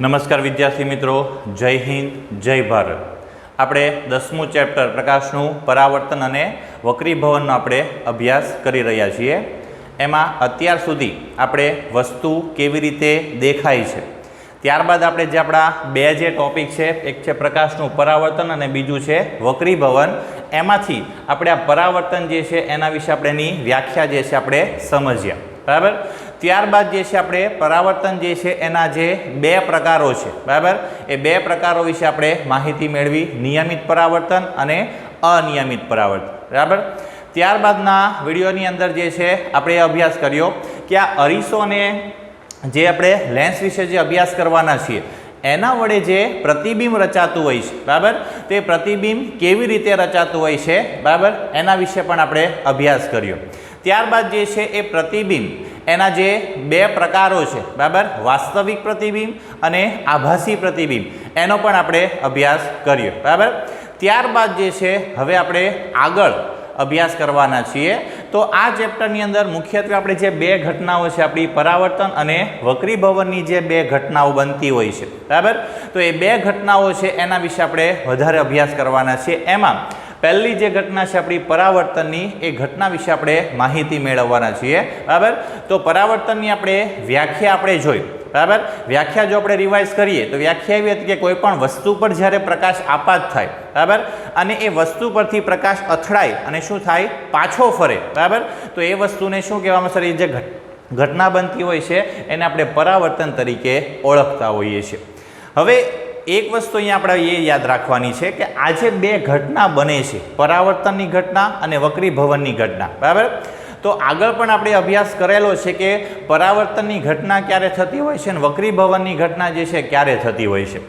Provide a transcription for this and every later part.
નમસ્કાર વિદ્યાર્થી મિત્રો, જય હિન્દ, જય ભારત. આપણે 10મું ચેપ્ટર પ્રકાશનું પરાવર્તન અને વક્રીભવનનો આપણે અભ્યાસ કરી રહ્યા છીએ. એમાં અત્યાર સુધી આપણે વસ્તુ કેવી રીતે દેખાય છે, ત્યારબાદ આપણે જે આપણા બે જે ટોપિક છે, એક છે પ્રકાશનું પરાવર્તન અને બીજું છે વક્રીભવન. એમાંથી આપણે આ પરાવર્તન જે છે એના વિશે આપણે એની વ્યાખ્યા જે છે આપણે સમજ્યા, બરાબર. ત્યારબાદ જે છે આપણે પરાવર્તન જે છે એના જે બે પ્રકારો છે, બરાબર, એ બે પ્રકારો વિશે આપણે માહિતી મેળવી, નિયમિત પરાવર્તન અને અનિયમિત પરાવર્તન, બરાબર. ત્યારબાદના વિડીયોની અંદર જે છે આપણે અભ્યાસ કર્યો કે આ અરીસોને જે આપણે લેન્સ વિશે જે અભ્યાસ કરવાના છીએ એના વડે જે પ્રતિબિંબ રચાતું હોય છે, બરાબર, તે પ્રતિબિંબ કેવી રીતે રચાતું હોય છે, બરાબર, એના વિશે પણ આપણે અભ્યાસ કર્યો. ત્યારબાદ જે છે એ પ્રતિબિંબ એના જે બે પ્રકારો છે, બરાબર, વાસ્તવિક પ્રતિબિંબ અને આભાસી પ્રતિબિંબ, એનો પણ આપણે અભ્યાસ કર્યો, બરાબર. ત્યારબાદ જે છે હવે આપણે આગળ અભ્યાસ કરવાના છીએ. તો આ ચેપ્ટરની અંદર મુખ્યત્વે આપણે જે બે ઘટનાઓ છે, આપણી પરાવર્તન અને વક્રીભવનની જે બે ઘટનાઓ બનતી હોય છે, બરાબર, તો એ બે ઘટનાઓ છે એના વિશે આપણે વધારે અભ્યાસ કરવાના છીએ. એમાં પહેલી જે ઘટના છે આપણી પરાવર્તનની, એ ઘટના વિશે આપણે માહિતી મેળવવાના છીએ, બરાબર. તો પરાવર્તનની આપણે વ્યાખ્યા આપણે જોઈ, બરાબર. વ્યાખ્યા જો આપણે રિવાઇઝ કરીએ તો વ્યાખ્યા એવી હતી કે કોઈ પણ વસ્તુ પર જ્યારે પ્રકાશ આપાત થાય, બરાબર, અને એ વસ્તુ પરથી પ્રકાશ અથડાય અને શું થાય, પાછો ફરે, બરાબર, તો એ વસ્તુને શું કહેવામાં આવે છે, જે ઘટના બનતી હોય છે એને આપણે પરાવર્તન તરીકે ઓળખતા હોઈએ છીએ. હવે એક વસ્તુ અહીંયા આપણે એ યાદ રાખવાની છે કે આ જે બે ઘટના બને છે, પરાવર્તનની ઘટના અને વક્રીભવનની ઘટના, બરાબર, તો આગળ પણ આપણે અભ્યાસ કરેલો છે કે પરાવર્તનની ઘટના ક્યારે થતી હોય છે અને વક્રીભવનની ઘટના જે છે ક્યારે થતી હોય છે.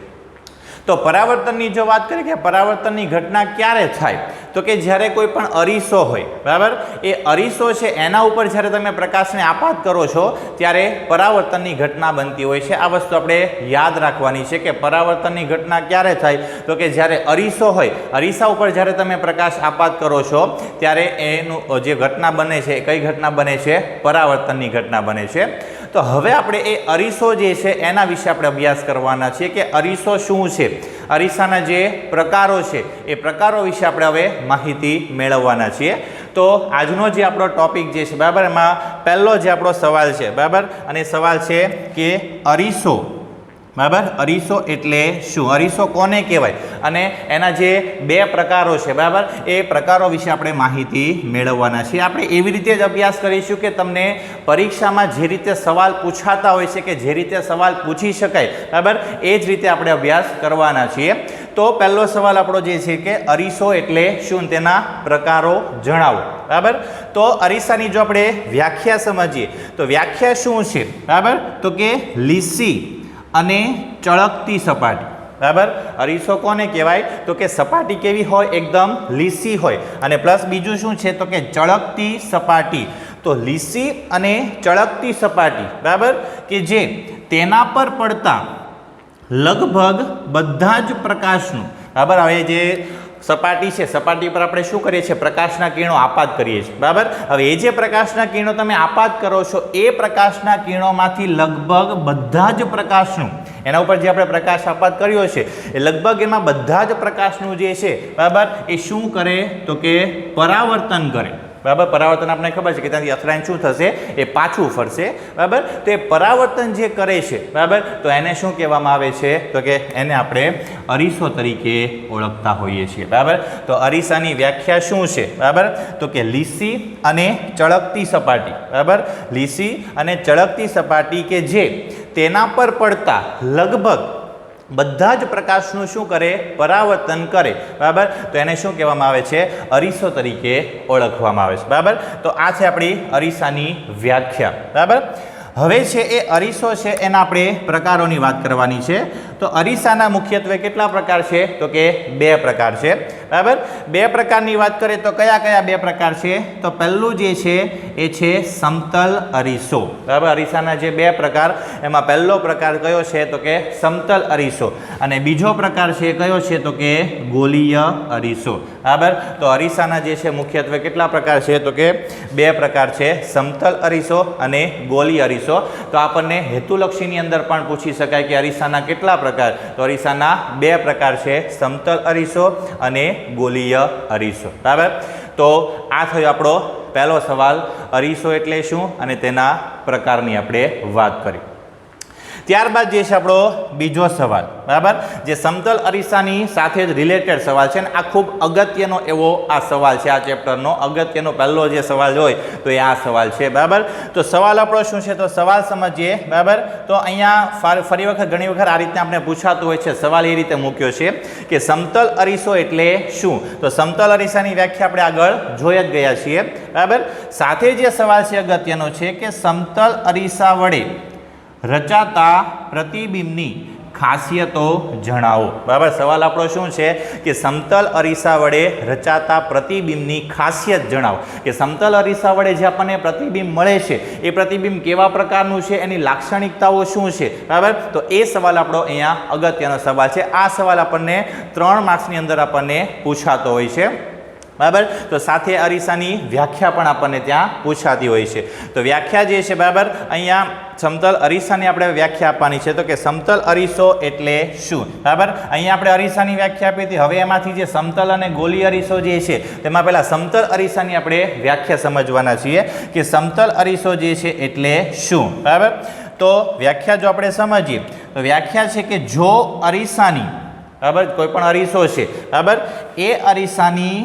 તો પરાવર્તનની જો વાત કરીએ કે પરાવર્તનની ઘટના ક્યારે થાય, તો કે જ્યારે કોઈ પણ અરીસો હોય, બરાબર, એ અરીસો છે એના ઉપર જ્યારે તમે પ્રકાશને આપાત કરો છો ત્યારે પરાવર્તનની ઘટના બનતી હોય છે. આ વસ્તુ આપણે યાદ રાખવાની છે કે પરાવર્તનની ઘટના ક્યારે થાય, તો કે જ્યારે અરીસો હોય, અરીસા ઉપર જ્યારે તમે પ્રકાશ આપાત કરો છો ત્યારે એનું જે ઘટના બને છે, કઈ ઘટના બને છે, પરાવર્તનની ઘટના બને છે. તો હવે આપણે એ અરીસો જે છે એના વિશે આપણે અભ્યાસ કરવાના છીએ કે અરીસો શું છે, અરીસાના જે પ્રકારો છે એ પ્રકારો વિશે આપણે હવે માહિતી મેળવવાના છીએ. તો આજનો જે આપણો ટોપિક જે છે, બરાબર, એમાં પહેલો જે આપણો સવાલ છે, બરાબર, અને સવાલ છે કે અરીસો, બરાબર, અરીસો એટલે શું, અરીસો કોને કહેવાય અને એના જે બે પ્રકારો છે, બરાબર, એ પ્રકારો વિશે આપણે માહિતી મેળવવાના છીએ. આપણે એવી રીતે જ અભ્યાસ કરીશું કે તમને પરીક્ષામાં જે રીતે સવાલ પૂછાતા હોય છે કે જે રીતે સવાલ પૂછી શકાય, બરાબર, એ જ રીતે આપણે અભ્યાસ કરવાના છીએ. તો પહેલો સવાલ આપણો જે છે કે અરીસો એટલે શું, તેના પ્રકારો જણાવો, બરાબર. તો અરીસાની જો આપણે વ્યાખ્યા સમજીએ તો વ્યાખ્યા શું છે, બરાબર, તો કે લીસી અને ચળકતી સપાટી, બરાબર. અરીસો કોને કહેવાય, તો કે સપાટી કેવી હોય, એકદમ લીસી હોય, અને પ્લસ બીજું શું છે તો કે ચળકતી સપાટી. તો લીસી અને ચળકતી સપાટી, બરાબર, કે જે તેના પર પડતા લગભગ બધા જ પ્રકાશનું, બરાબર, હવે જે સપાટી છે, સપાટી પર આપણે શું કરીએ છીએ, પ્રકાશના કિરણો આપાત કરીએ છીએ, બરાબર. હવે એ જે પ્રકાશના કિરણો તમે આપાત કરો છો એ પ્રકાશના કિરણોમાંથી લગભગ બધા જ પ્રકાશનું, એના ઉપર જે આપણે પ્રકાશ આપાત કર્યો છે એ લગભગ એમાં બધા જ પ્રકાશનું જે છે, બરાબર, એ શું કરે તો કે પરાવર્તન કરે, બરાબર. પરાવર્તન આપણે ખબર છે કે ત્યાંથી અથડાઈને શું થશે, એ પાછું ફરશે, બરાબર. તો એ પરાવર્તન જે કરે છે, બરાબર, તો એને શું કહેવામાં આવે છે તો કે એને આપણે અરીસો તરીકે ઓળખતા હોઈએ છીએ, બરાબર. તો અરીસાની વ્યાખ્યા શું છે, બરાબર, તો કે લીસી અને ચળકતી સપાટી, બરાબર, લીસી અને ચળકતી સપાટી કે જે તેના પર પડતા લગભગ બધા જ પ્રકાશનું શું કરે, પરાવર્તન કરે, બરાબર. તો એને શું કહેવામાં આવે છે, અરીસો તરીકે ઓળખવામાં આવે છે, બરાબર. તો આ છે આપણી અરીસાની વ્યાખ્યા, બરાબર. હવે છે એ અરીસો છે એના આપણે પ્રકારોની વાત કરવાની છે. તો અરીસાના મુખ્યત્વે કેટલા પ્રકાર છે, તો કે બે પ્રકાર છે, બરાબર. બે પ્રકારની વાત કરીએ તો કયા કયા બે પ્રકાર છે, તો પહેલું જે છે એ છે સમતલ અરીસો, બરાબર. અરીસાના જે બે પ્રકાર, એમાં પહેલો પ્રકાર કયો છે તો કે સમતલ અરીસો, અને બીજો પ્રકાર છે કયો છે તો કે ગોલીય અરીસો, બરાબર. તો અરીસાના જે છે મુખ્યત્વે કેટલા પ્રકાર છે તો કે 2 પ્રકાર છે, સમતલ અરીસો અને ગોલીય અરીસો. તો આપણને હેતુલક્ષીની અંદર પણ પૂછી શકાય કે અરીસાના કેટલા પ્રકાર, તો અરીસાના 2 પ્રકાર છે, સમતલ અરીસો અને ગોલીય અરીસો. બરાબર. તો આ થયો આપણો પહેલો સવાલ, અરીસો એટલે શું અને તેના પ્રકારની આપણે વાત કરી. ત્યારબાદ જે છે આપણો બીજો સવાલ, બરાબર, જે સમતલ અરીસાની સાથે જ રિલેટેડ સવાલ છે, અને આ ખૂબ અગત્યનો એવો આ સવાલ છે, આ ચેપ્ટરનો અગત્યનો પહેલો જે સવાલ હોય તો એ આ સવાલ છે. બરાબર. તો સવાલ આપણો શું છે, તો સવાલ સમજીએ. બરાબર. તો અહીંયા ફરી વખત ઘણી વખત આ રીતે આપણે પૂછાતું હોય છે, સવાલ એ રીતે મૂક્યો છે કે સમતલ અરીસો એટલે શું. તો સમતલ અરીસાની વ્યાખ્યા આપણે આગળ જોઈ જ ગયા છીએ. બરાબર. સાથે જે સવાલ છે અગત્યનો છે કે સમતલ અરીસા વડે રચાતા પ્રતિબિંબની ખાસિયતો જણાવો. બરાબર. સવાલ આપણો શું છે કે સમતલ અરીસા વડે રચાતા પ્રતિબિંબની ખાસિયત જણાવો, કે સમતલ અરીસા વડે જે આપણને પ્રતિબિંબ મળે છે એ પ્રતિબિંબ કેવા પ્રકારનું છે, એની લાક્ષણિકતાઓ શું છે. બરાબર. તો એ સવાલ આપણો અહીંયા અગત્યનો સવાલ છે. આ સવાલ આપણને 3 માર્ક્સની અંદર આપણને પૂછાતો હોય છે. બરાબર. તો સાથે અરીસાની વ્યાખ્યા પણ આપણને ત્યાં પૂછાતી હોય છે. તો વ્યાખ્યા જે છે, બરાબર, અહીંયા સમતલ અરીસાની આપણે વ્યાખ્યા આપવાની છે. તો કે સમતલ અરીસો એટલે શું. બરાબર. અહીંયા આપણે અરીસાની વ્યાખ્યા આપી હતી. હવે એમાંથી જે સમતલ અને ગોલીય અરીસો જે છે તેમાં પહેલા સમતલ અરીસાની આપણે વ્યાખ્યા સમજવાના છીએ કે સમતલ અરીસો જે છે એટલે શું. બરાબર. તો વ્યાખ્યા જો આપણે સમજીએ તો વ્યાખ્યા છે કે જો અરીસાની, બરાબર, કોઈ પણ અરીસો છે, બરાબર, એ અરીસાની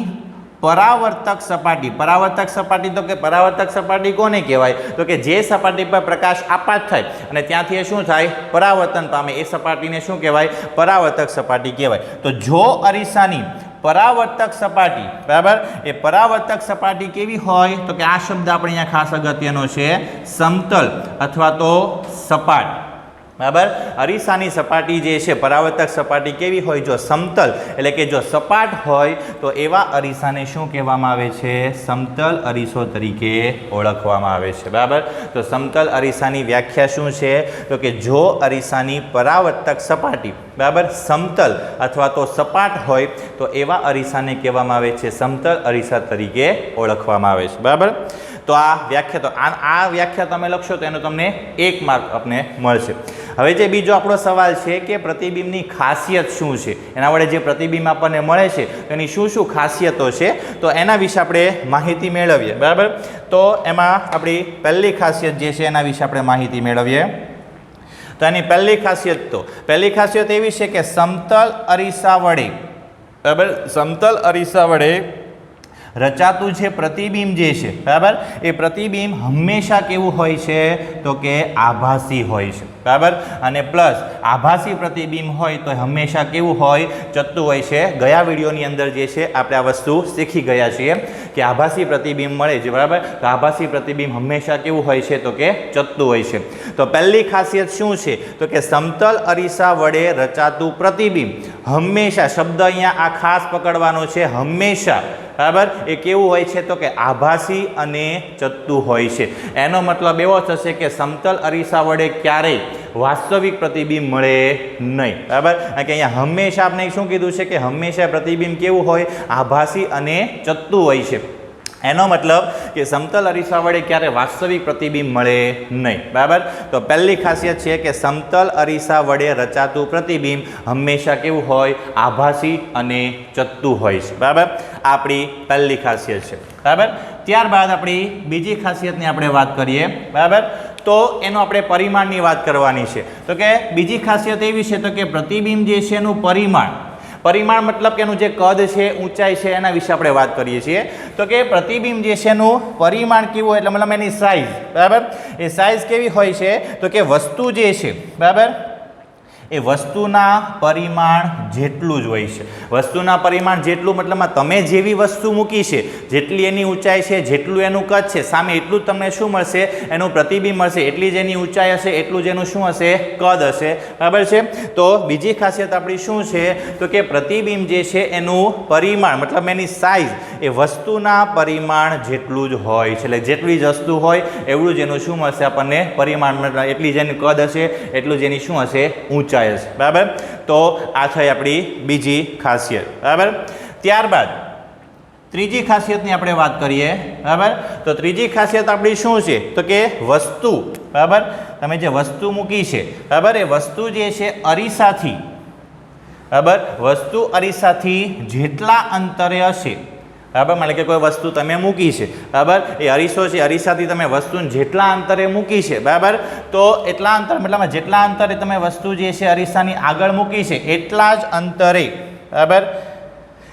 પરાવર્તક સપાટી, પરાવર્તક સપાટી તો કે પરાવર્તક સપાટી કોને કહેવાય, તો કે જે સપાટી પર પ્રકાશ આપાત થાય અને ત્યાંથી એ શું થાય, પરાવર્તન પામે, એ સપાટીને શું કહેવાય, પરાવર્તક સપાટી કહેવાય. તો જો અરીસાની પરાવર્તક સપાટી, બરાબર, એ પરાવર્તક સપાટી કેવી હોય, તો કે આ શબ્દ આપણે અહીંયા ખાસ અગત્યનો છે, સમતલ અથવા તો સપાટ. બરાબર. અરીસાની સપાટી જે છે પરાવર્તક સપાટી કેવી હોય, જો સમતલ એટલે કે જો સપાટ હોય તો એવા અરીસાને શું કહેવામાં આવે છે, સમતલ અરીસો તરીકે ઓળખવામાં આવે છે. બરાબર. તો સમતલ અરીસાની વ્યાખ્યા શું છે, તો કે જો અરીસાની પરાવર્તક સપાટી, બરાબર, સમતલ અથવા તો સપાટ હોય તો એવા અરીસાને કહેવામાં આવે છે સમતલ અરીસા તરીકે ઓળખવામાં આવે છે. બરાબર. તો આ વ્યાખ્યા, તો આ વ્યાખ્યા તમે લખશો તો એનો તમને 1 માર્ક આપને મળશે. હવે જે બીજો આપણો સવાલ છે કે પ્રતિબિંબની ખાસિયત શું છે, એના વડે જે પ્રતિબિંબ આપણને મળે છે તેની શું શું ખાસિયતો છે, તો એના વિશે આપણે માહિતી મેળવીએ. બરાબર. તો એમાં આપણી પહેલી ખાસિયત જે છે એના વિશે આપણે માહિતી મેળવીએ. તો એની પહેલી ખાસિયત એવી છે કે સમતલ અરીસા વડે, બરાબર, સમતલ અરીસા વડે રચાતું જે પ્રતિબિંબ જે છે, બરાબર, એ પ્રતિબિંબ હંમેશા કેવું હોય છે, તો કે આભાસી હોય છે. બરાબર. અને પ્લસ આભાસી પ્રતિબિંબ હોય તો હંમેશા કેવું હોય, ચત્તું હોય છે. ગયા વિડીયોની અંદર જે છે આપણે આ વસ્તુ શીખી ગયા છીએ કે આભાસી પ્રતિબિંબ મળે છે, બરાબર, તો આભાસી પ્રતિબિંબ હંમેશા કેવું હોય છે, તો કે ચત્તું હોય છે. તો પહેલી ખાસિયત શું છે, તો કે સમતલ અરીસા વડે રચાતું પ્રતિબિંબ હંમેશા, શબ્દ અહીંયા આ ખાસ પકડવાનો છે, હંમેશા, બરાબર, એ કેવું હોય છે, તો કે આભાસી અને ચત્તું હોય છે. એનો મતલબ એવો થશે કે સમતલ અરીસા વડે ક્યારેય વાસ્તવિક પ્રતિબિંબ મળે નહીં. બરાબર. કારણ કે અહીંયા હંમેશા આપણે શું કીધું છે કે હંમેશા પ્રતિબિંબ કેવું હોય, આભાસી અને ચત્તું હોય છે. એનો મતલબ કે સમતલ અરીસા વડે ક્યારે વાસ્તવિક પ્રતિબિંબ મળે નહીં. બરાબર. તો પહેલી ખાસિયત છે કે સમતલ અરીસા વડે રચાતું પ્રતિબિંબ હંમેશા કેવું હોય, આભાસી અને ચત્તું હોય છે. બરાબર. આપણી પહેલી ખાસિયત છે. બરાબર. ત્યારબાદ આપણી બીજી ખાસિયતની આપણે વાત કરીએ. બરાબર. તો એનો આપણે પરિમાણની વાત કરવાની છે. તો કે બીજી ખાસિયત એવી છે તો કે પ્રતિબિંબ જે છે એનું પરિમાણ મતલબ કે એનું જે કદ છે, ઊંચાઈ છે, એના વિશે આપણે વાત કરીએ છીએ. તો કે પ્રતિબિંબ જે છે એનું પરિમાણ કેવું હોય, એટલે મતલબ એની સાઇઝ, બરાબર, એ સાઇઝ કેવી હોય છે, તો કે વસ્તુ જે છે, બરાબર, એ વસ્તુના પરિમાણ જેટલું જ હોય છે. વસ્તુના પરિમાણ જેટલું મતલબમાં તમે જેવી વસ્તુ મૂકી છે, જેટલી એની ઊંચાઈ છે, જેટલું એનું કદ છે, સામે એટલું જ તમને શું મળશે, એનું પ્રતિબિંબ મળશે. એટલી જ એની ઊંચાઈ હશે, એટલું જ એનું શું હશે, કદ હશે. બરાબર છે. તો બીજી ખાસિયત આપણી શું છે, તો કે પ્રતિબિંબ જે છે એનું પરિમાણ મતલબ એની સાઇઝ એ વસ્તુના પરિમાણ જેટલું જ હોય છે. એટલે જેટલી જ વસ્તુ હોય એવું જ એનું શું મળશે આપણને પરિમાણ, મતલબ એટલી જ એનું કદ હશે, એટલું જ એની શું હશે, ઊંચાઈ. બરાબર. તો આ થઈ આપણી બીજી ખાસિયત. બરાબર. ત્યારબાદ ત્રીજી ખાસિયતની આપણે વાત કરીએ, બરાબર. તો ત્રીજી ખાસિયત આપણી શું છે? તો કે વસ્તુ, બરાબર. તમે જે વસ્તુ મૂકી છે, બરાબર, એ વસ્તુ જે છે અરીસાથી, બરાબર, વસ્તુ અરીસાથી જેટલા અંતરે હશે, બરાબર. એટલે કે કોઈ વસ્તુ તમે મૂકી છે, બરાબર, એ અરીસો છે, અરીસાથી તમે વસ્તુને જેટલા અંતરે મૂકી છે, બરાબર, તો એટલા અંતર મતલબ જેટલા અંતરે તમે વસ્તુ જે છે અરીસાની આગળ મૂકી છે એટલા જ અંતરે, બરાબર,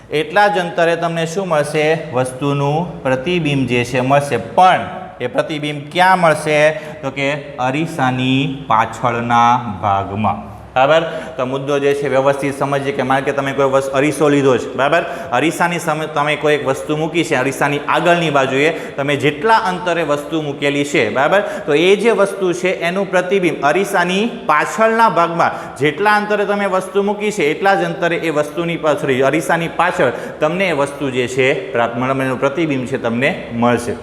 એટલા જ અંતરે તમને શું મળશે? વસ્તુનું પ્રતિબિંબ જે છે મળશે. પણ એ પ્રતિબિંબ ક્યાં મળશે? તો કે અરીસાની પાછળના ભાગમાં, બરાબર. તો મુદ્દો જે છે વ્યવસ્થિત સમજીએ કે માનો કે તમે કોઈ અરીસો લીધો છે, બરાબર, અરીસાની સામે તમે કોઈ એક વસ્તુ મૂકી છે, અરીસાની આગળની બાજુએ તમે જેટલા અંતરે વસ્તુ મૂકેલી છે, બરાબર, તો એ જે વસ્તુ છે એનું પ્રતિબિંબ અરીસાની પાછળના ભાગમાં જેટલા અંતરે તમે વસ્તુ મૂકી છે એટલા જ અંતરે એ વસ્તુની પાછળ, અરીસાની પાછળ તમને એ વસ્તુ જે છે એનું પ્રતિબિંબ છે તમને મળશે,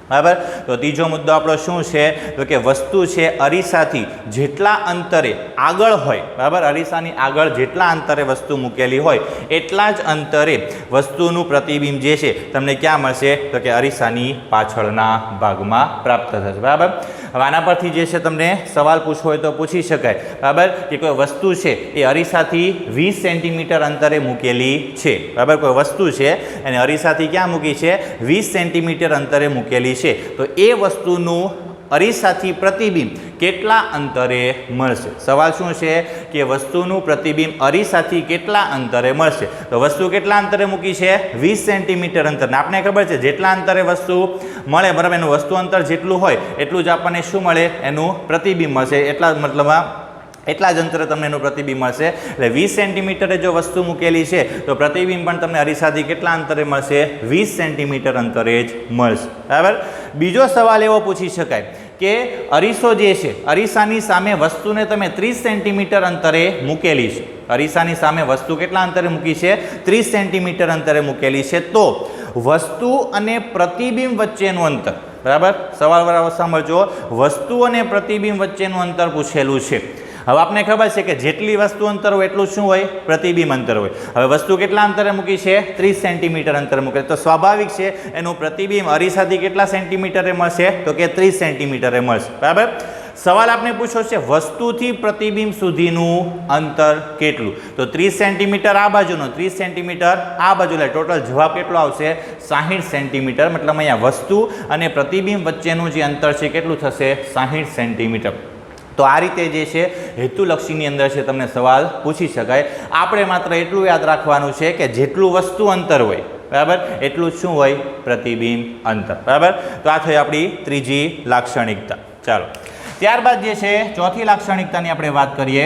બરાબર. તો ત્રીજો મુદ્દો આપણો શું છે? તો કે વસ્તુ છે અરીસાથી જેટલા અંતરે આગળ હોય, બરાબર, અરીસાની આગળ જેટલા અંતરે વસ્તુ મૂકેલી હોય એટલા જ અંતરે વસ્તુનું પ્રતિબિંબ જે છે તમને ક્યાં મળશે? તો કે અરીસાની પાછળના ભાગમાં પ્રાપ્ત થશે, બરાબર. હવે આના પરથી જે છે તમને સવાલ પૂછવો હોય તો પૂછી શકાય, બરાબર, કે કોઈ વસ્તુ છે એ અરીસાથી 20 સેન્ટીમીટર અંતરે મૂકેલી છે, બરાબર. કોઈ વસ્તુ છે અને અરીસાથી ક્યાં મૂકી છે? 20 સેન્ટીમીટર અંતરે મૂકેલી છે. તો એ વસ્તુનું અરીસાથી પ્રતિબિંબ કેટલા અંતરે મળશે? સવાલ શું છે કે વસ્તુનું પ્રતિબિંબ અરીસાથી કેટલા અંતરે મળશે? તો વસ્તુ કેટલા અંતરે મૂકી છે? 20 સેન્ટીમીટર અંતર. આપણે ખબર છે જેટલા અંતરે વસ્તુ મળે, બરાબર, એનું વસ્તુ અંતર જેટલું હોય એટલું જ આપણને શું મળે? એનું પ્રતિબિંબ મળશે. એટલા મતલબમાં એટલા જ અંતરે તમને એનું પ્રતિબિંબ મળશે. એટલે 20 સેન્ટીમીટરે જો વસ્તુ મૂકેલી છે તો પ્રતિબિંબ પણ તમને અરીસાથી કેટલા અંતરે મળશે? 20 સેન્ટીમીટર અંતરે જ મળશે, બરાબર. બીજો સવાલ એવો પૂછી શકાય કે અરીસો જે છે અરીસાની સામે વસ્તુને તમે 30 સેન્ટીમીટર અંતરે મૂકેલી છે, અરીસાની સામે વસ્તુ કેટલા અંતરે મૂકી છે? 30 સેન્ટીમીટર અંતરે મૂકેલી છે. તો વસ્તુ અને પ્રતિબિંબ વચ્ચેનું અંતર, બરાબર, સવાલ બરાબર સાંભળજો, વસ્તુ અને પ્રતિબિંબ વચ્ચેનું અંતર પૂછેલું છે. હવે આપને ખબર છે કે જેટલી વસ્તુ અંતર હોય એટલું શું હોય? પ્રતિબિંબ અંતર હોય. હવે વસ્તુ કેટલા અંતરે મૂકી છે? 30 સેન્ટીમીટર અંતરે મૂકે, તો સ્વાભાવિક છે એનું પ્રતિબિંબ અરીસાથી કેટલા સેન્ટીમીટરે મળશે? તો કે 30 સેન્ટીમીટરે મળશે, બરાબર. સવાલ આપને પૂછ્યો છે વસ્તુથી પ્રતિબિંબ સુધીનું અંતર કેટલું? તો 30 સેન્ટીમીટર આ બાજુનો, 30 સેન્ટીમીટર આ બાજુ, એટલે ટોટલ જવાબ કેટલો આવશે? 60 સેન્ટીમીટર. મતલબ અહીંયા વસ્તુ અને પ્રતિબિંબ વચ્ચેનું જે અંતર છે કેટલું થશે? 60 સેન્ટીમીટર. તો આ રીતે જે છે હેતુલક્ષીની અંદર છે તમને સવાલ પૂછી શકાય. આપણે માત્ર એટલું યાદ રાખવાનું છે કે જેટલું વસ્તુ અંતર હોય, બરાબર, એટલું જ શું હોય? પ્રતિબિંબ અંતર, બરાબર. તો આ થઈ આપણી ત્રીજી લાક્ષણિકતા. ચાલો, ત્યારબાદ જે છે ચોથી લાક્ષણિકતાની આપણે વાત કરીએ.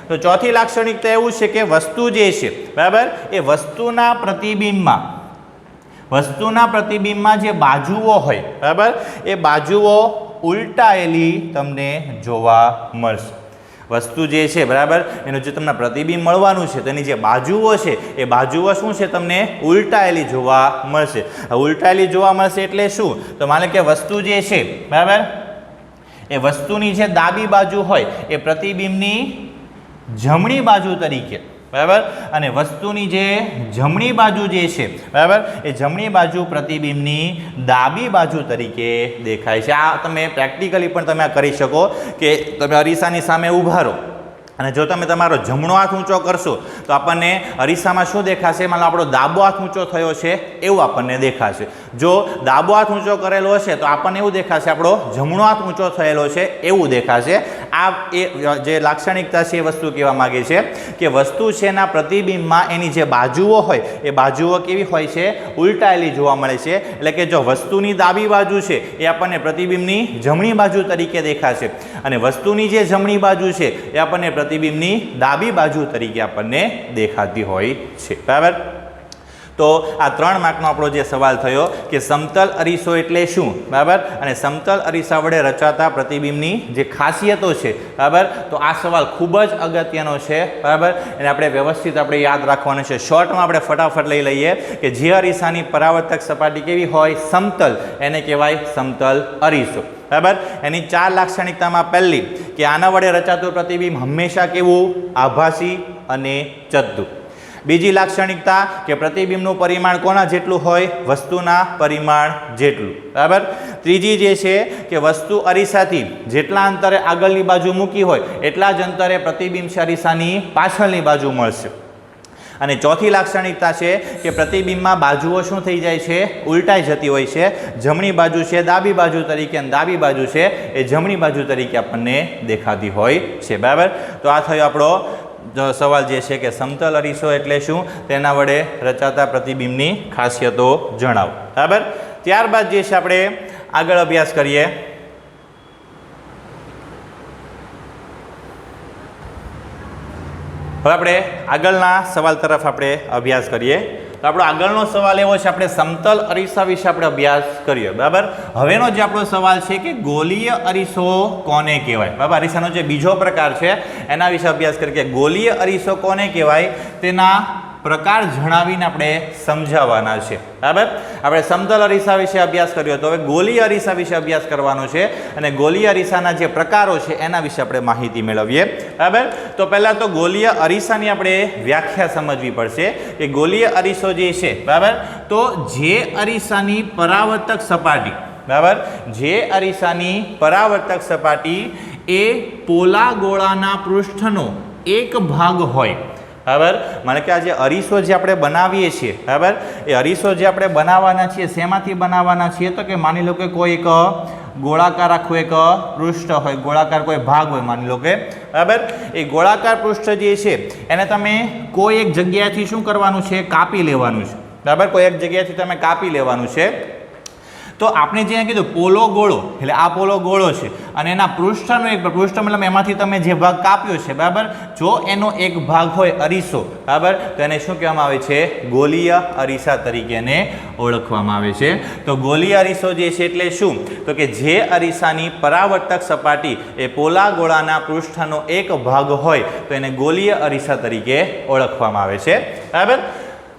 તો ચોથી લાક્ષણિકતા એવું છે કે વસ્તુ જે છે, બરાબર, એ વસ્તુના પ્રતિબિંબમાં જે બાજુઓ હોય, બરાબર, એ બાજુઓ ઉલટાયેલી તમને જોવા મળશે. વસ્તુ જે છે, બરાબર, એનું જે તમને પ્રતિબિંબ મળવાનું છે તેની જે બાજુઓ છે એ બાજુઓ શું છે? તમને ઉલટાયેલી જોવા મળશે. ઉલટાયેલી જોવા મળશે એટલે શું? તો માનો કે વસ્તુ જે છે, બરાબર, એ વસ્તુની જે ડાબી બાજુ હોય એ પ્રતિબિંબની જમણી બાજુ તરીકે, બરાબર, અને વસ્તુની જે જમણી બાજુ જે છે, બરાબર, એ જમણી બાજુ પ્રતિબિંબની ડાબી બાજુ તરીકે દેખાય છે. આ તમે પ્રેક્ટિકલી પણ તમે આ કરી શકો કે તમે અરીસાની સામે ઊભા રહો અને જો તમે તમારો જમણો હાથ ઊંચો કરશો તો આપણને અરીસામાં શું દેખાશે? માનો આપણો ડાબો હાથ ઊંચો થયો છે એવું આપણને દેખાશે. જો ડાબો હાથ ઊંચો કરેલો હશે તો આપણને એવું દેખાશે આપણો જમણો હાથ ઊંચો થયેલો છે એવું દેખાશે. આ એ જે લાક્ષણિકતા છે એ વસ્તુ કહેવા માગે છે કે વસ્તુ છે એના પ્રતિબિંબમાં એની જે બાજુઓ હોય એ બાજુઓ કેવી હોય છે? ઉલટાયેલી જોવા મળે છે. એટલે કે જો વસ્તુની ડાબી બાજુ છે એ આપણને પ્રતિબિંબની જમણી બાજુ તરીકે દેખાશે અને વસ્તુની જે જમણી બાજુ છે એ આપણને પ્રતિબિંબની ડાબી બાજુ તરીકે આપણને દેખાતી હોય છે, બરાબર. તો આ 3 માર્કનો આપણો જે સવાલ થયો કે સમતલ અરીસો એટલે શું, બરાબર, અને સમતલ અરીસા વડે રચાતા પ્રતિબિંબની જે ખાસિયતો છે, બરાબર. તો આ સવાલ ખૂબ જ અગત્યનો છે, બરાબર, અને આપણે વ્યવસ્થિત આપણે યાદ રાખવાનું છે. શોર્ટમાં આપણે ફટાફટ લઈ લઈએ કે જે અરીસાની પરાવર્તક સપાટી કેવી હોય? સમતલ, એને કહેવાય સમતલ અરીસો, બરાબર. એની 4 લાક્ષણિકતામાં પહેલી કે આના વડે રચાતું પ્રતિબિંબ હંમેશા કેવું? આભાસી અને ચત્તુ. બીજી લાક્ષણિકતા કે પ્રતિબિંબનું પરિમાણ કોના જેટલું હોય? વસ્તુના પરિમાણ જેટલું, બરાબર. ત્રીજી જે છે કે વસ્તુ અરીસાથી જેટલા અંતરે આગળની બાજુ મૂકી હોય એટલા જ અંતરે પ્રતિબિંબ અરીસાની પાછળની બાજુ મળશે. અને ચોથી લાક્ષણિકતા છે કે પ્રતિબિંબમાં બાજુઓ શું થઈ જાય છે? ઉલટાઈ જતી હોય છે. જમણી બાજુ છે ડાબી બાજુ તરીકે અને ડાબી બાજુ છે એ જમણી બાજુ તરીકે આપણને દેખાતી હોય છે, બરાબર. તો આ થયો આપણો સવાલ જે છે કે સમતલ અરીસો એટલે શું, તેના વડે રચાતા પ્રતિબિંબની ખાસિયતો જણાવો, બરાબર. ત્યારબાદ જે છે આપણે આગળ અભ્યાસ કરીએ. હવે આપણે આગળના સવાલ તરફ આપણે અભ્યાસ કરીએ. તો આપણો આગળનો સવાલ એવો છે, આપણે સમતલ અરીસા વિશે આપણે અભ્યાસ કરીએ, બરાબર. હવેનો જે આપણો સવાલ છે કે ગોલીય અરીસો કોને કહેવાય, બરાબર. અરીસાનો જે બીજો પ્રકાર છે એના વિશે અભ્યાસ કરીએ કે ગોલીય અરીસો કોને કહેવાય, તેના પ્રકાર જણાવીને આપણે સમજાવવાના છે, બરાબર. આપણે સમતલ અરીસા વિશે અભ્યાસ કર્યો, તો હવે ગોલીય અરીસા વિશે અભ્યાસ કરવાનો છે અને ગોલીય અરીસાના જે પ્રકારો છે એના વિશે આપણે માહિતી મેળવીએ, બરાબર. તો પહેલાં તો ગોલીય અરીસાની આપણે વ્યાખ્યા સમજવી પડશે કે ગોલીય અરીસો જે છે, બરાબર, તો જે અરીસાની પરાવર્તક સપાટી, બરાબર, જે અરીસાની પરાવર્તક સપાટી એ પોલા ગોળાના પૃષ્ઠનો એક ભાગ હોય, બરાબર. મને કે આ જે અરીસો જે આપણે બનાવીએ છીએ, બરાબર, એ અરીસો જે આપણે બનાવવાના છીએ શેમાંથી બનાવવાના છીએ, તો કે માની લો કે કોઈ એક ગોળાકાર આખું એક પૃષ્ઠ હોય, ગોળાકાર કોઈ ભાગ હોય માની લો કે, બરાબર. એ ગોળાકાર પૃષ્ઠ જે છે એને તમે કોઈ એક જગ્યાએથી શું કરવાનું છે? કાપી લેવાનું છે, બરાબર. કોઈ એક જગ્યાએથી તમે કાપી લેવાનું છે. તો આપણે જે કીધું પોલો ગોળો, એટલે આ પોલો ગોળો છે અને એના પૃષ્ઠનો એક પૃષ્ઠ મતલબ એમાંથી તમે જે ભાગ કાપ્યો છે, બરાબર, જો એનો એક ભાગ હોય અરીસો, બરાબર, તો એને શું કહેવામાં આવે છે? ગોલીય અરીસા તરીકે એને ઓળખવામાં આવે છે. તો ગોલીય અરીસો જે છે એટલે શું, તો કે જે અરીસાની પરાવર્તક સપાટી એ પોલા ગોળાના પૃષ્ઠનો એક ભાગ હોય તો એને ગોલીય અરીસા તરીકે ઓળખવામાં આવે છે, બરાબર.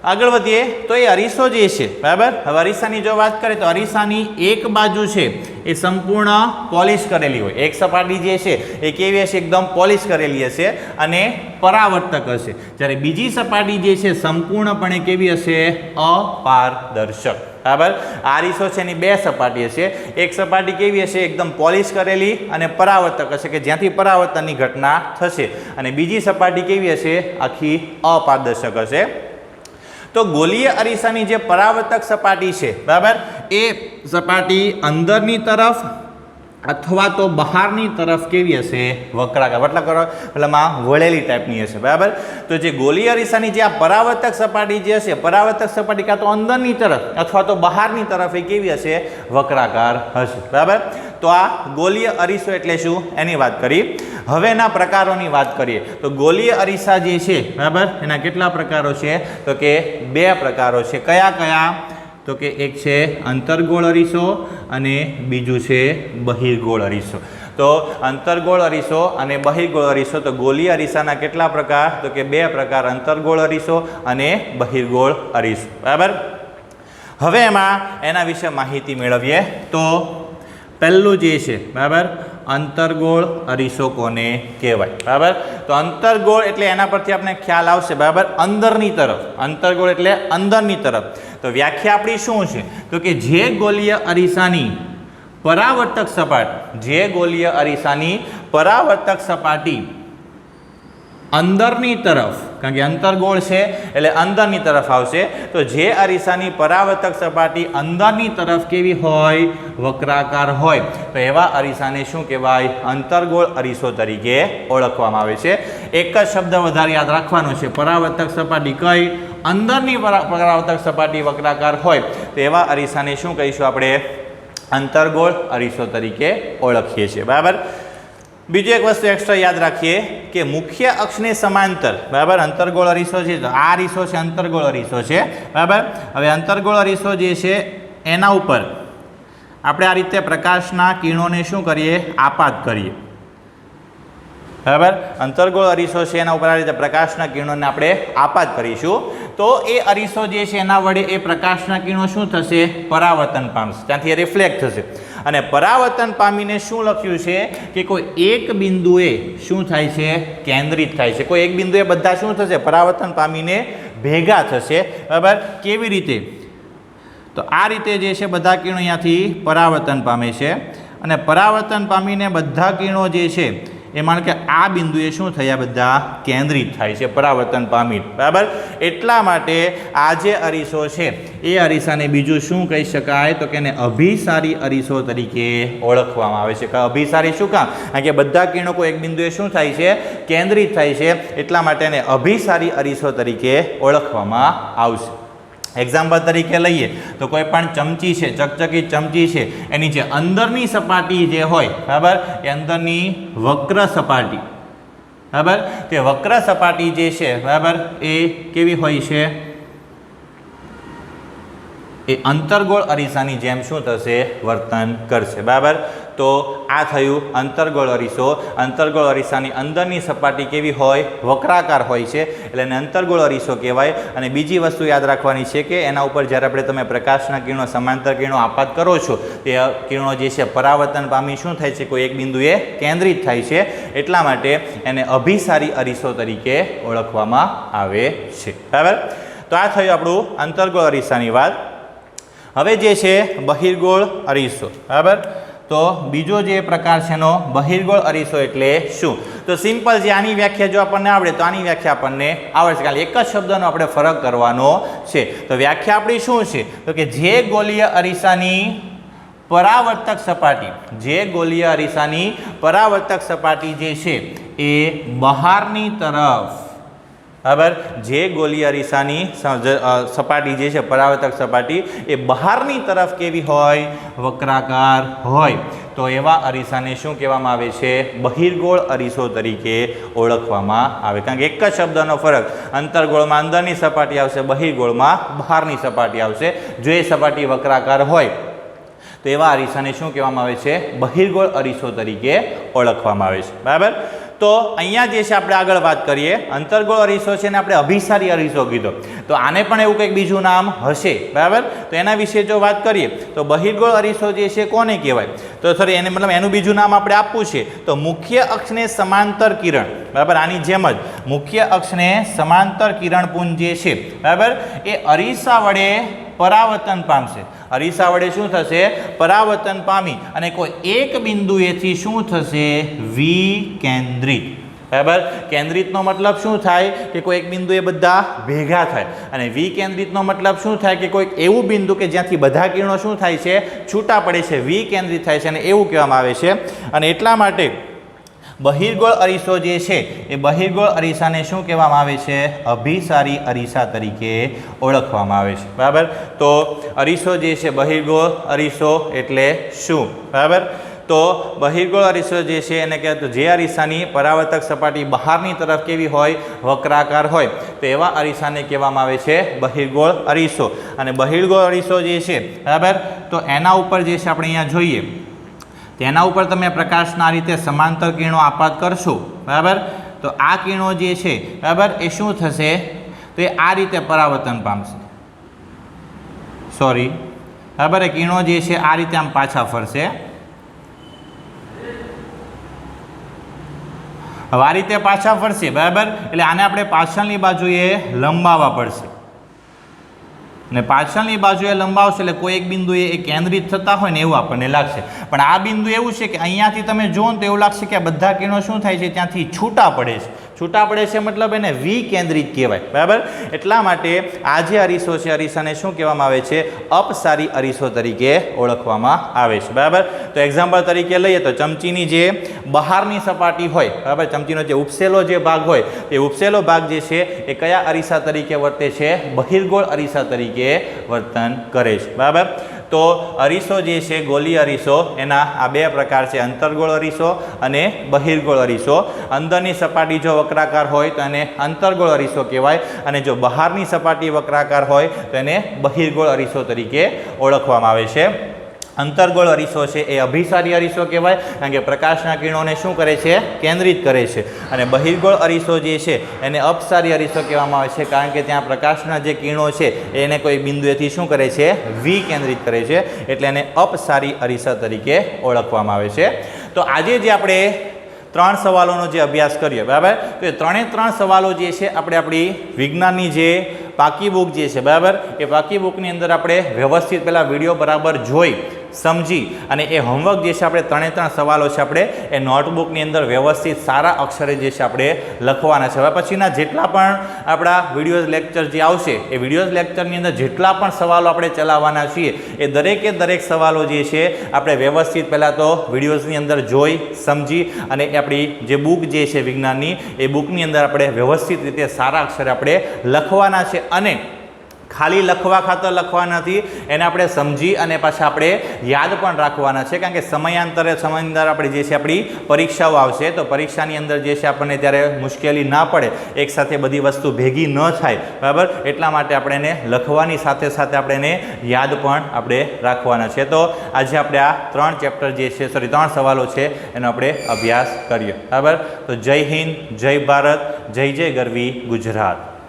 આગળ વધીએ તો એ અરીસો જે છે, બરાબર. હવે અરીસાની જો વાત કરીએ તો અરીસાની એક બાજુ છે એ સંપૂર્ણ પોલિશ કરેલી હોય, એક સપાટી જે છે એ કેવી હશે? એકદમ પોલિશ કરેલી હશે અને પરાવર્તક હશે. જ્યારે બીજી સપાટી જે છે સંપૂર્ણપણે કેવી હશે? અપારદર્શક, બરાબર. આ અરીસો છે એની બે સપાટી હશે. એક સપાટી કેવી હશે? એકદમ પોલિશ કરેલી અને પરાવર્તક હશે કે જ્યાંથી પરાવર્તનની ઘટના થશે, અને બીજી સપાટી કેવી હશે? આખી અપારદર્શક હશે. તો ગોલીય અરીસાની જે પરાવર્તક સપાટી છે, બરાબર, એ સપાટી અંદરની તરફ અથવા તો બહારની તરફ કેવી હશે? વક્રાકાર, મતલબમાં વળેલી ટાઈપની હશે, બરાબર. તો જે ગોલીય અરીસાની જે આ પરાવર્તક સપાટી જે હશે, પરાવર્તક સપાટી કાં તો અંદરની તરફ અથવા તો બહારની તરફ એ કેવી હશે? વક્રાકાર હશે, બરાબર. તો આ ગોલીય અરીસો એટલે શું એની વાત કરી. હવે એના પ્રકારોની વાત કરીએ તો ગોલીય અરીસા જે છે, બરાબર, એના કેટલા પ્રકારો છે? તો કે બે પ્રકારો છે. કયા કયા? તો કે એક છે અંતર્ગોળ અરીસો અને બીજું છે બહિર્ગોળ અરીસો. તો અંતર્ગોળ અરીસો અને બહિર્ગોળ અરીસો. તો ગોલીય અરીસાના કેટલા પ્રકાર? તો કે બે પ્રકાર, અંતર્ગોળ અરીસો અને બહિર્ગોળ અરીસો, બરાબર. હવે એમાં એના વિશે માહિતી મેળવીએ. તો પહેલું જે છે, બરાબર, અંતર્ગોળ અરીસો કોને કહેવાય, બરાબર. તો અંતર્ગોળ એટલે એના પરથી આપણે ખ્યાલ આવશે, બરાબર, અંદરની તરફ. અંતર્ગોળ એટલે અંદરની તરફ. તો વ્યાખ્યા આપણી શું છે? તો કે જે ગોલીય અરીસાની પરાવર્તક સપાટી, જે ગોલીય અરીસાની પરાવર્તક સપાટી અંદરની તરફ, કારણ કે અંતર્ગોળ છે એટલે અંદરની તરફ આવશે, તો જે અરીસાની પરાવર્તક સપાટી અંદરની તરફ કેવી હોય? વક્રાકાર હોય, તો એવા અરીસાને શું કહેવાય? અંતર્ગોળ અરીસો તરીકે ઓળખવામાં આવે છે. એક જ શબ્દ વધારે યાદ રાખવાનો છે, પરાવર્તક સપાટી કઈ? અંદરની પરાવર્તક સપાટી વક્રાકાર હોય તો એવા અરીસાને શું કહીશું આપણે? અંતર્ગોળ અરીસો તરીકે ઓળખીએ છીએ, બરાબર. બીજી એક વસ્તુ એક્સ્ટ્રા યાદ રાખીએ કે મુખ્ય અક્ષને સમાંતર, બરાબર, અંતર્ગોળ અરીસો છે. તો આ અરીસો છે અંતર્ગોળ અરીસો છે, બરાબર. હવે અંતર્ગોળ અરીસો જે છે એના ઉપર આપણે આ રીતે પ્રકાશના કિરણોને શું કરીએ? આપાત કરીએ, બરાબર. અંતર્ગોળ અરીસો છે એના ઉપર આ રીતે પ્રકાશના કિરણોને આપણે આપાત કરીશું તો એ અરીસો જે છે એના વડે એ પ્રકાશના કિરણો શું થશે? પરાવર્તન પામશે, ત્યાંથી એ રિફ્લેક્ટ થશે. અને પરાવર્તન પામીને શું લખ્યું છે કે કોઈ એક બિંદુએ શું થાય છે? કેન્દ્રિત થાય છે. કોઈ એક બિંદુએ બધા શું થશે? પરાવર્તન પામીને ભેગા થશે, બરાબર. કેવી રીતે? તો આ રીતે જે છે બધા કિરણો અહીંયાથી પરાવર્તન પામે છે અને પરાવર્તન પામીને બધા કિરણો જે છે એ માનો કે આ બિંદુએ શું થયા, બધા કેન્દ્રિત થાય છે પરાવર્તન પામી, બરાબર. એટલા માટે આ જે અરીસો છે એ અરીસાને બીજું શું કહી શકાય, તો કે એને અભિસારી અરીસો તરીકે ઓળખવામાં આવે છે. અભિસારી શું કામ? કારણ કે બધા કિરણો કોઈ એક બિંદુએ શું થાય છે, કેન્દ્રિત થાય છે, એટલા માટે એને અભિસારી અરીસો તરીકે ઓળખવામાં આવશે. એક્ઝામ્પલ તરીકે લઈએ તો કોઈ પણ ચમચી છે, ચકચકી ચમચી છે, એની જે અંદરની સપાટી જે હોય, બરાબર, એ અંદરની વક્ર સપાટી, બરાબર, તે વક્ર સપાટી જે છે, બરાબર, એ કેવી હોય છે, એ અંતર્ગોળ અરીસાની જેમ શું થશે, વર્તન કરશે, બરાબર. તો આ થયું અંતર્ગોળ અરીસો. અંતર્ગોળ અરીસાની અંદરની સપાટી કેવી હોય, વક્રાકાર હોય છે, એટલે એને અંતર્ગોળ અરીસો કહેવાય. અને બીજી વસ્તુ યાદ રાખવાની છે કે એના ઉપર જ્યારે તમે પ્રકાશના કિરણો, સમાંતર કિરણો આપાત કરો છો, તે કિરણો જે છે પરાવર્તન પામી શું થાય છે, કોઈ એક બિંદુએ કેન્દ્રિત થાય છે, એટલા માટે એને અભિસારી અરીસો તરીકે ઓળખવામાં આવે છે, બરાબર. તો આ થયું આપણું અંતર્ગોળ અરીસાની વાત. હવે જે છે બહિર્ગોળ અરીસો, બરાબર. તો બીજો જે પ્રકાર છે એનો બહિર્ગોળ અરીસો એટલે શું? તો સિમ્પલ છે, આની વ્યાખ્યા જો આપણને આવડે તો આની વ્યાખ્યા આપણને આવડશે. ખાલી એક જ શબ્દનો આપણે ફરક કરવાનો છે. તો વ્યાખ્યા આપણી શું છે? તો કે જે ગોલીય અરીસાની પરાવર્તક સપાટી, જે ગોલીય અરીસાની પરાવર્તક સપાટી જે છે એ બહારની તરફ, બરાબર, જે ગોલીય અરીસાની સપાટી જે છે પરાવર્તક સપાટી એ બહારની તરફ કેવી હોય, વક્રાકાર હોય, તો એવા અરીસાને શું કહેવામાં આવે છે, બહિર્ગોળ અરીસો તરીકે ઓળખવામાં આવે. કારણ કે એક જ શબ્દનો ફરક, અંતર્ગોળમાં અંદરની સપાટી આવશે, બહિર્ગોળમાં બહારની સપાટી આવશે. જો એ સપાટી વક્રાકાર હોય તો એવા અરીસાને શું કહેવામાં આવે છે, બહિર્ગોળ અરીસો તરીકે ઓળખવામાં આવે છે, બરાબર. તો અહીંયા જે છે આપણે આગળ વાત કરીએ, અંતર્ગોળ અરીસો છે ને આપણે અભિસારી અરીસો કીધો, તો આને પણ એવું કંઈક બીજું નામ હશે, બરાબર. તો એના વિશે જો વાત કરીએ તો બહિર્ગોળ અરીસો જે છે કોને કહેવાય, તો સોરી એને મતલબ એનું બીજું નામ આપણે આપવું છે તો મુખ્ય અક્ષને સમાંતર કિરણ, બરાબર, આની જેમ જ મુખ્ય અક્ષને સમાંતર કિરણપુંજ જે છે, બરાબર, એ અરીસા વડે પરાવર્તન પામશે. અરીસા વડે શું થશે, પરાવર્તન પામી અને કોઈ એક બિંદુએથી શું થશે, વિકેન્દ્રિત, બરાબર. કેન્દ્રિતનો મતલબ શું થાય કે કોઈ એક બિંદુએ બધા ભેગા થાય, અને વિકેન્દ્રિતનો મતલબ શું થાય કે કોઈક એવું બિંદુ કે જ્યાંથી બધા કિરણો શું થાય છે, છૂટા પડે છે, વિકેન્દ્રિત થાય છે, અને એવું કહેવામાં આવે છે. અને એટલા માટે બહિર્ગોળ અરીસો જે છે એ બહિર્ગોળ અરીસાને શું કહેવામાં આવે છે, અભિસારી અરીસા તરીકે ઓળખવામાં આવે છે, બરાબર. તો અરીસો જે છે બહિર્ગોળ અરીસો એટલે શું, બરાબર. તો બહિર્ગોળ અરીસો જે છે એને કહેવાય તો જે અરીસાની પરાવર્તક સપાટી બહારની તરફ કેવી હોય, વક્રાકાર હોય, તો એવા અરીસાને કહેવામાં આવે છે બહિર્ગોળ અરીસો. અને બહિર્ગોળ અરીસો જે છે, બરાબર, તો એના ઉપર જે છે આપણે અહીંયા જોઈએ, તેના ઉપર તમે પ્રકાશના રીતે સમાંતર કિરણો આપાત કરશો, બરાબર, તો આ કિરણો જે છે, બરાબર, એ શું થશે, તો એ આ રીતે પરાવર્તન પામશે, સોરી, બરાબર, એ કિરણો જે છે આ રીતે આમ પાછા ફરશે. હવે આ રીતે પાછા ફરશે, બરાબર, એટલે આને આપણે પાછળની બાજુએ લંબાવવા પડશે, અને પાછળની બાજુએ લંબાવશે એટલે કોઈ એક બિંદુએ એ કેન્દ્રિત થતા હોય ને એવું આપણને લાગશે. પણ આ બિંદુ એવું છે કે અહીંયાથી તમે જુઓ તો એવું લાગશે કે આ બધા કિરણો શું થાય છે, ત્યાંથી છૂટા પડે છે. છૂટા પડે છે મતલબ એને વિકેન્દ્રિત કહેવાય, બરાબર. એટલા માટે આ જે અરીસો છે, અરીસાને શું કહેવામાં આવે છે, અપસારી અરીસો તરીકે ઓળખવામાં આવે છે, બરાબર. તો એક્ઝામ્પલ તરીકે લઈએ તો ચમચીની જે બહારની સપાટી હોય, બરાબર, ચમચીનો જે ઉપસેલો જે ભાગ હોય, એ ઉપસેલો ભાગ જે છે એ કયા અરીસા તરીકે વર્તે છે, બહિર્ગોળ અરીસા તરીકે વર્તન કરે છે, બરાબર. તો અરીસો જે છે ગોલીય અરીસો એના આ બે પ્રકાર છે, અંતર્ગોળ અરીસો અને બહિર્ગોળ અરીસો. અંદરની સપાટી જો વક્રાકાર હોય તો એને અંતર્ગોળ અરીસો કહેવાય, અને જો બહારની સપાટી વક્રાકાર હોય તો એને બહિર્ગોળ અરીસો તરીકે ઓળખવામાં આવે છે. અંતર્ગોળ અરીસો છે એ અભિસારી અરીસો કહેવાય, કારણ કે પ્રકાશના કિરણોને શું કરે છે, કેન્દ્રિત કરે છે. અને બહિર્ગોળ અરીસો જે છે એને અપસારી અરીસો કહેવામાં આવે છે, કારણ કે ત્યાં પ્રકાશના જે કિરણો છે એને કોઈ બિંદુએથી શું કરે છે, વિકેન્દ્રિત કરે છે, એટલે એને અપસારી અરીસા તરીકે ઓળખવામાં આવે છે. તો આજે જે આપણે 3 સવાલોનો જે અભ્યાસ કર્યો, બરાબર, તો એ 3 સવાલો જે છે આપણે આપણી વિજ્ઞાનની જે પાકી બુક જે છે બરાબર, એ પાકી બુકની અંદર આપણે વ્યવસ્થિત પહેલાં વિડીયો બરાબર જોઈ સમજી અને એ હોમવર્ક જે છે આપણે 3 સવાલો છે આપણે એ નોટબુકની અંદર વ્યવસ્થિત સારા અક્ષરે જે છે આપણે લખવાના છે. હવે પછીના જેટલા પણ આપણા વિડીયોઝ લેક્ચર જે આવશે એ વિડીયોઝ લેક્ચરની અંદર જેટલા પણ સવાલો આપણે ચલાવવાના છીએ એ દરેક સવાલો જે છે આપણે વ્યવસ્થિત પહેલાં તો વિડીયોઝની અંદર જોઈ સમજી અને એ આપણી જે બુક જે છે વિજ્ઞાનની એ બુકની અંદર આપણે વ્યવસ્થિત રીતે સારા અક્ષરે આપણે લખવાના છે. અને ખાલી લખવા ખાતર લખવા નથી, એને આપણે સમજી અને પાછા આપણે યાદ પણ રાખવાના છે. કારણ કે સમયાંતરે આપણે જે છે આપણી પરીક્ષાઓ આવશે તો પરીક્ષાની અંદર જે છે આપણને ત્યારે મુશ્કેલી ના પડે, એકસાથે બધી વસ્તુ ભેગી ન થાય બરાબર, એટલા માટે આપણે એને લખવાની સાથે સાથે આપણે એને યાદ પણ આપણે રાખવાના છે. તો આજે આપણે આ 3 ચેપ્ટર જે છે 3 સવાલો છે એનો આપણે અભ્યાસ કરીએ બરાબર. તો જય હિન્દ, જય ભારત, જય જય ગરવી ગુજરાત.